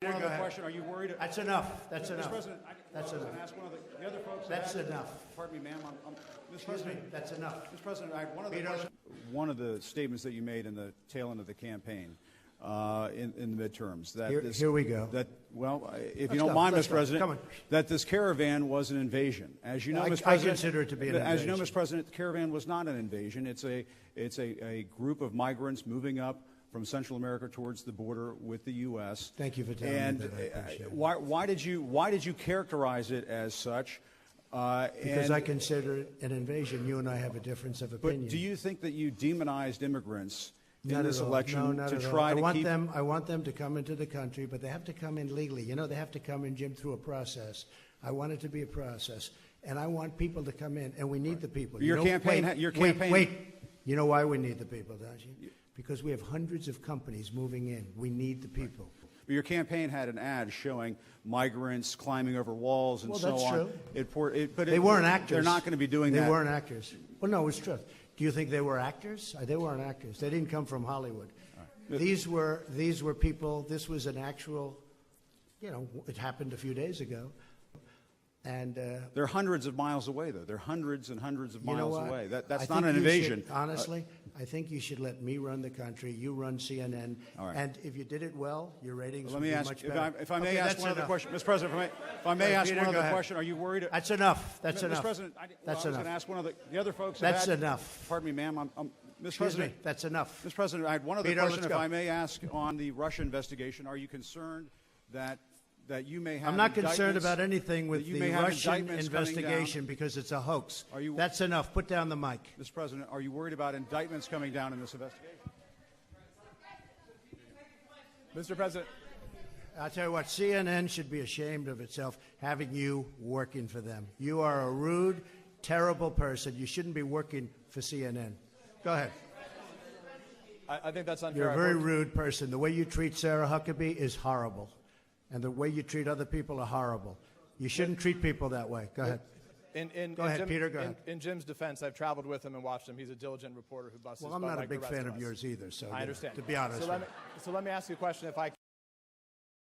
One other question. Are you worried? That's enough. That's enough. Mr. President, That's enough. ask one of the other folks. That's enough. Pardon me, ma'am. Mr. Excuse me. President, That's enough. Mr. President, I have one other Peter. question. One of the statements that you made in the tail end of the campaign in the midterms. That Here we go. That, well, if Let's you don't go. mind, Let's Mr. go. President, Come on. that this caravan was an invasion. As you know, I Mr. President, consider it to be an As you know, invasion. Mr. President, the caravan was not an invasion. It's a group of migrants moving up from Central America towards the border with the U.S. Thank you for telling me that. I appreciate it. Why did you characterize it as such? Because I consider it an invasion. You and I have a difference of opinion. But do you think that you demonized immigrants in Not this at all. election No, not to at all. try I to want keep them. I want them to come into the country, but they have to come in legally. You know, they have to come in, Jim, through a process. I want it to be a process, and I want people to come in, and we need the people. Your campaign. Wait. You know why we need the people, don't you? Because we have hundreds of companies moving in. We need the people. Your campaign had an ad showing migrants climbing over walls and Well, so that's on. true. But They weren't actors. They're not going to be doing that. They weren't actors. Well, no, it's true. Do you think they were actors? They weren't actors. They didn't come from Hollywood. Right. These were people. This was an actual. You know, it happened a few days ago, and they're hundreds of miles away, though. They're hundreds and hundreds of you know miles what? away. I That's think not an you invasion. should, honestly, I think you should let me run the country. You run CNN, All right. and if you did it well, your ratings Let would me be ask, much better. if I may Okay, ask that's one other enough. question, Mr. President. If I may ask Peter, one go other ahead. question, are you worried? That's enough. That's Mr. enough. President, That's I was enough. going to ask one of the other folks. That's enough. Pardon me, ma'am. Mr. Excuse President, me. That's enough. Mr. President, I had one other Peter, question, let's if go. I may ask, on the Russia investigation. Are you concerned that you may have I'm not concerned indictments- about anything with that you the may have Russian indictments coming down? investigation because it's a hoax. Are you- That's enough. Put down the mic. Mr. President, are you worried about indictments coming down in this investigation? Mr. President, I'll tell you what, CNN should be ashamed of itself having you working for them. You are a rude, terrible person. You shouldn't be working for CNN. Go ahead. I think that's unfair. You're a very rude person. The way you treat Sarah Huckabee is horrible. And the way you treat other people are horrible. You shouldn't treat people that way. Go ahead. Go ahead, Peter, go ahead. In Jim's defense, I've traveled with him and watched him. He's a diligent reporter who busts his Well, I'm butt not a like the big rest fan of of us. yours either, so I understand. to be honest. So let me ask you a question, if I can.